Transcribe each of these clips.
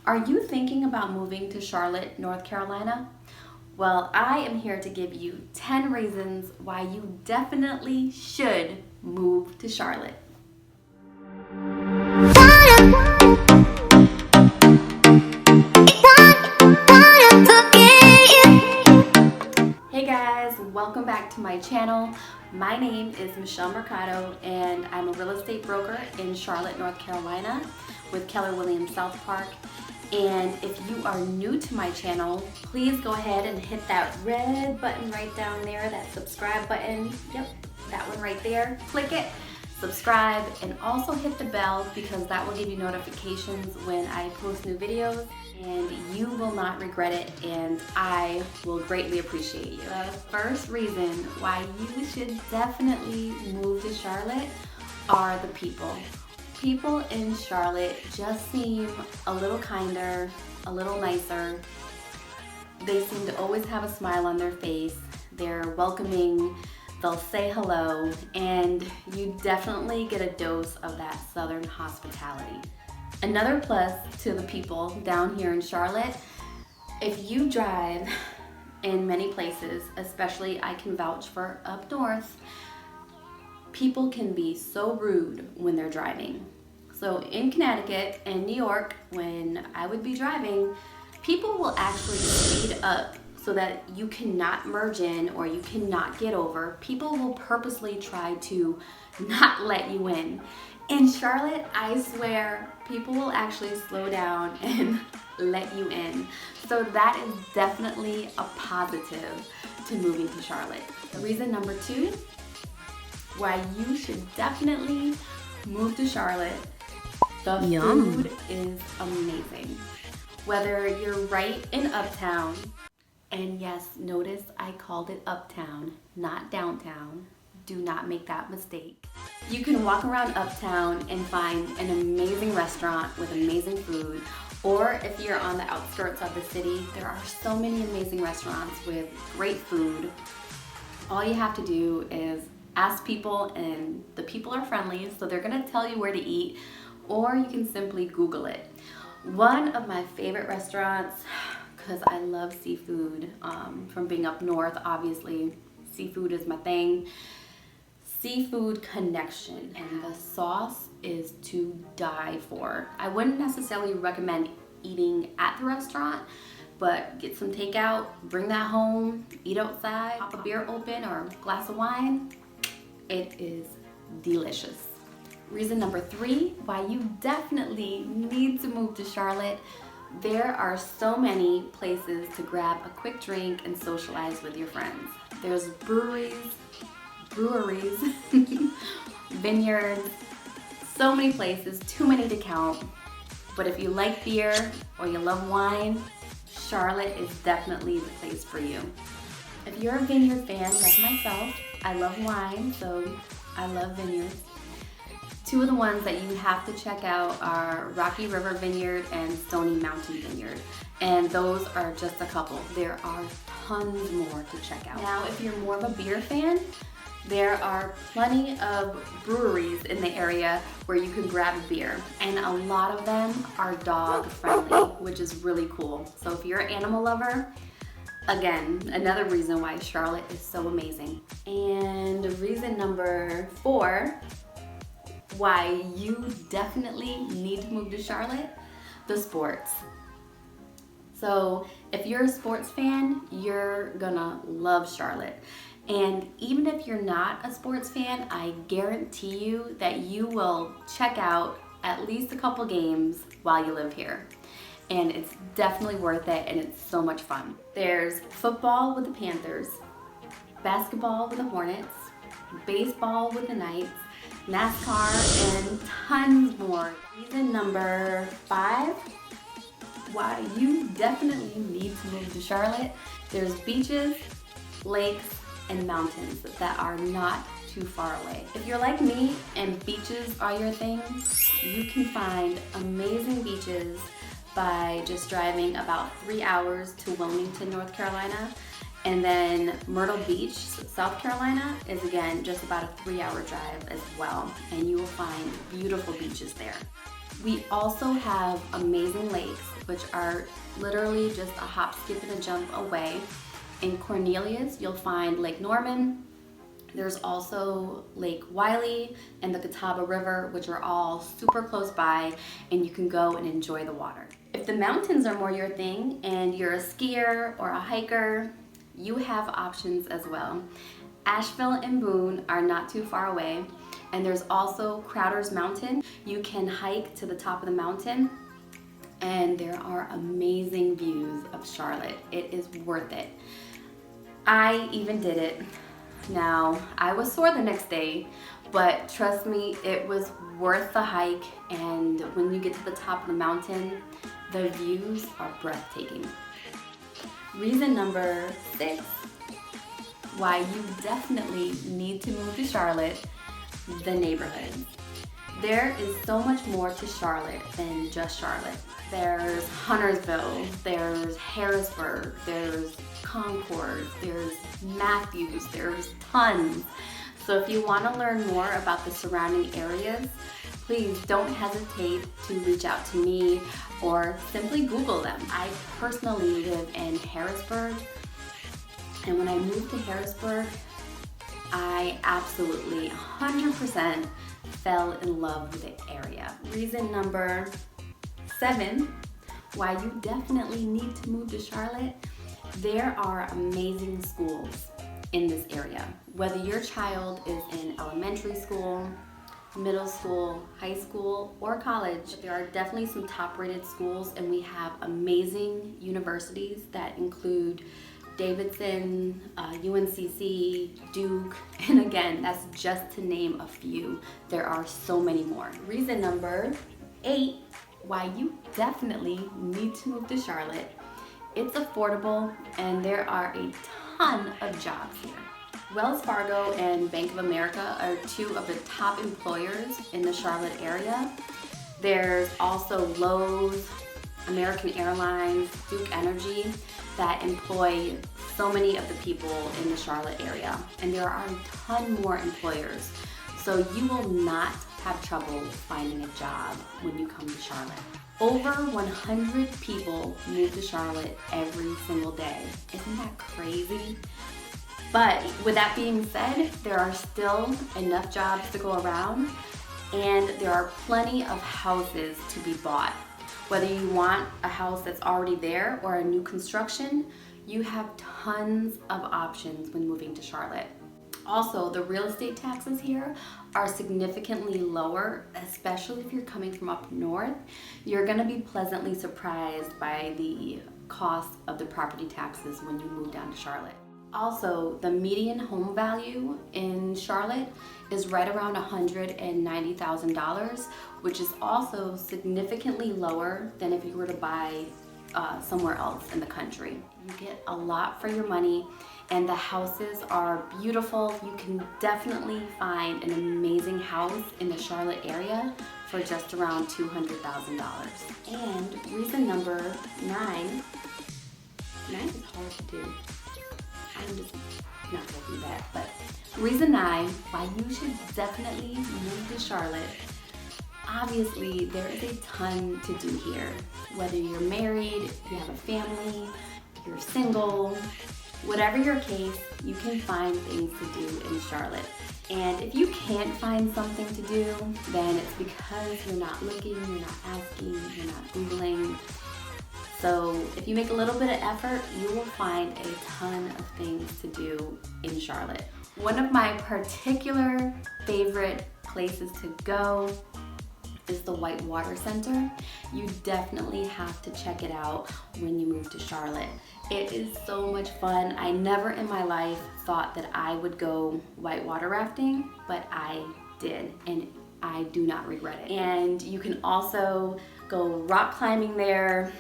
Are you thinking about moving to Charlotte, North Carolina? Well, I am here to give you 10 reasons why you definitely should move to Charlotte. Hey guys, welcome back to my channel. My name is Michelle Mercado and I'm a real estate broker in Charlotte, North Carolina with Keller Williams Southpark. And if you are new to my channel, please go ahead and hit that red button right down there, that subscribe button. Yep, that one right there. Click it, subscribe, and also hit the bell because that will give you notifications when I post new videos, and you will not regret it, and I will greatly appreciate you. The first reason why you should definitely move to Charlotte are the people. People in Charlotte just seem a little kinder, a little nicer. They seem to always have a smile on their face. They're welcoming, they'll say hello, and you definitely get a dose of that Southern hospitality. Another plus to the people down here in Charlotte, if you drive in many places, especially I can vouch for up north, people can be so rude when they're driving. So in Connecticut and New York, when I would be driving, people will actually speed up so that you cannot merge in or you cannot get over. People will purposely try to not let you in. In Charlotte, I swear, people will actually slow down and let you in. So that is definitely a positive to moving to Charlotte. Reason number 2, why you should definitely move to Charlotte. The food is amazing. Whether you're right in Uptown, and yes, notice I called it Uptown, not downtown. Do not make that mistake. You can walk around Uptown and find an amazing restaurant with amazing food, or if you're on the outskirts of the city, there are so many amazing restaurants with great food. All you have to do is ask people, and the people are friendly, so they're gonna tell you where to eat, or you can simply Google it. One of my favorite restaurants, because I love seafood, from being up north, obviously, seafood is my thing. Seafood Connection, and the sauce is to die for. I wouldn't necessarily recommend eating at the restaurant, but get some takeout, bring that home, eat outside, pop a beer open or a glass of wine. It is delicious. Reason number 3, why you definitely need to move to Charlotte. There are so many places to grab a quick drink and socialize with your friends. There's breweries, vineyards, so many places, too many to count. But if you like beer or you love wine, Charlotte is definitely the place for you. If you're a vineyard fan like myself, I love wine, so I love vineyards. 2 of the ones that you have to check out are Rocky River Vineyard and Stony Mountain Vineyard. And those are just a couple. There are tons more to check out. Now, if you're more of a beer fan, there are plenty of breweries in the area where you can grab a beer. And a lot of them are dog friendly, which is really cool. So if you're an animal lover, again, another reason why Charlotte is so amazing. And reason number 4, why you definitely need to move to Charlotte, the sports. So if you're a sports fan, you're gonna love Charlotte. And even if you're not a sports fan, I guarantee you that you will check out at least a couple games while you live here. And it's definitely worth it, and it's so much fun. There's football with the Panthers, basketball with the Hornets, baseball with the Knights, NASCAR, and tons more. Reason number 5, why you definitely need to move to Charlotte. There's beaches, lakes, and mountains that are not too far away. If you're like me and beaches are your thing, you can find amazing beaches by just driving about 3 hours to Wilmington, North Carolina. And then Myrtle Beach, South Carolina is again just about a 3-hour drive as well. And you will find beautiful beaches there. We also have amazing lakes which are literally just a hop, skip, and a jump away. In Cornelius, you'll find Lake Norman. There's also Lake Wylie and the Catawba River, which are all super close by, and you can go and enjoy the water. If the mountains are more your thing and you're a skier or a hiker, you have options as well. Asheville and Boone are not too far away, and there's also Crowder's Mountain. You can hike to the top of the mountain, and there are amazing views of Charlotte. It is worth it. I even did it. Now, I was sore the next day, but trust me, it was worth the hike, and when you get to the top of the mountain, the views are breathtaking. Reason number 6, why you definitely need to move to Charlotte, the neighborhoods. There is so much more to Charlotte than just Charlotte. There's Huntersville, there's Harrisburg, there's Concord, there's Matthews, there's tons. So if you want to learn more about the surrounding areas, please don't hesitate to reach out to me or simply Google them. I personally live in Harrisburg, and when I moved to Harrisburg, I absolutely 100% fell in love with the area. Reason number 7, why you definitely need to move to Charlotte, there are amazing schools in this area. Whether your child is in elementary school, middle school, high school, or college, there are definitely some top-rated schools, and we have amazing universities that include Davidson, UNCC, Duke, and again, that's just to name a few. There are so many more. Reason number 8, why you definitely need to move to Charlotte. It's affordable, and there are a ton of jobs here. Wells Fargo and Bank of America are 2 of the top employers in the Charlotte area. There's also Lowe's, American Airlines, Duke Energy that employ so many of the people in the Charlotte area. And there are a ton more employers. So you will not have trouble finding a job when you come to Charlotte. Over 100 people move to Charlotte every single day. Isn't that crazy? But with that being said, there are still enough jobs to go around, and there are plenty of houses to be bought. Whether you want a house that's already there or a new construction, you have tons of options when moving to Charlotte. Also, the real estate taxes here are significantly lower, especially if you're coming from up north. You're gonna be pleasantly surprised by the cost of the property taxes when you move down to Charlotte. Also, the median home value in Charlotte is right around $190,000, which is also significantly lower than if you were to buy somewhere else in the country. You get a lot for your money, and the houses are beautiful. You can definitely find an amazing house in the Charlotte area for just around $200,000. And reason number 9 is hard to do. I'm just not gonna do that, but reason 9 why you should definitely move to Charlotte. Obviously, there is a ton to do here. Whether you're married, you have a family, you're single, whatever your case, you can find things to do in Charlotte. And if you can't find something to do, then it's because you're not looking, you're not asking, you're not Googling. So if you make a little bit of effort, you will find a ton of things to do in Charlotte. One of my particular favorite places to go is the Whitewater Center. You definitely have to check it out when you move to Charlotte. It is so much fun. I never in my life thought that I would go whitewater rafting, but I did, and I do not regret it. And you can also go rock climbing there.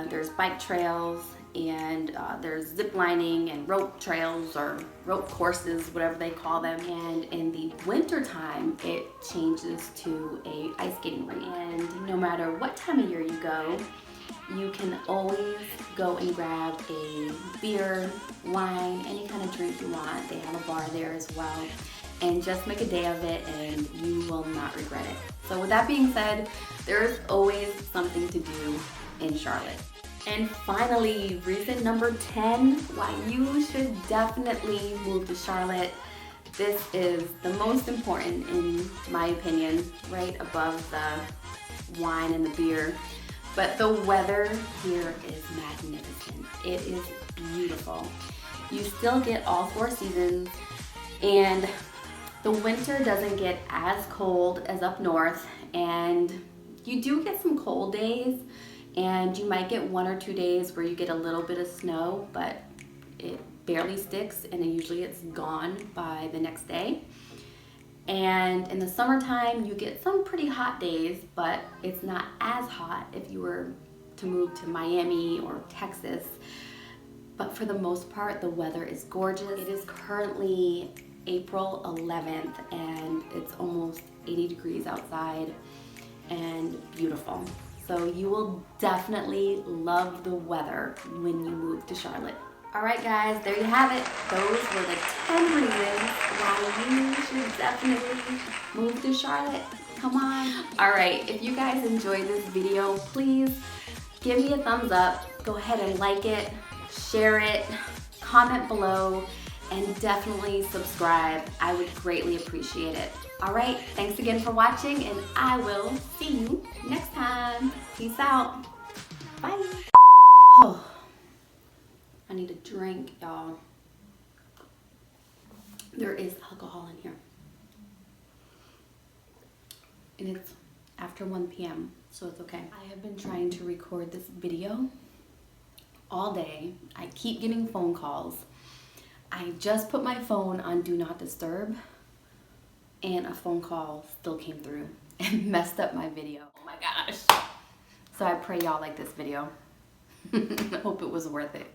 There's bike trails, and there's zip lining and rope trails or rope courses, whatever they call them. And in the winter time, it changes to a ice skating rink. And no matter what time of year you go, you can always go and grab a beer, wine, any kind of drink you want. They have a bar there as well. And just make a day of it, and you will not regret it. So with that being said, there is always something to do in Charlotte. And finally, reason number 10 why you should definitely move to Charlotte. This is the most important in my opinion, right above the wine and the beer. But the weather here is magnificent. It is beautiful. You still get all 4 seasons, and the winter doesn't get as cold as up north, and you do get some cold days, and you might get 1 or 2 days where you get a little bit of snow, but it barely sticks, and usually it's gone by the next day. And in the summertime, you get some pretty hot days, but it's not as hot if you were to move to Miami or Texas. But for the most part, the weather is gorgeous. It is currently April 11th, and it's almost 80 degrees outside and beautiful. So you will definitely love the weather when you move to Charlotte. All right, guys, there you have it. Those were the 10 reasons why you should definitely move to Charlotte. Come on. All right, if you guys enjoyed this video, please give me a thumbs up. Go ahead and like it, share it, comment below, and definitely subscribe. I would greatly appreciate it. All right, thanks again for watching, and I will see you next time. Peace out. Bye. Oh, I need a drink, y'all. There is alcohol in here. And it's after 1 p.m., so it's okay. I have been trying to record this video all day. I keep getting phone calls. I just put my phone on Do Not Disturb, and a phone call still came through and messed up my video. Oh my gosh. So I pray y'all like this video. I hope it was worth it.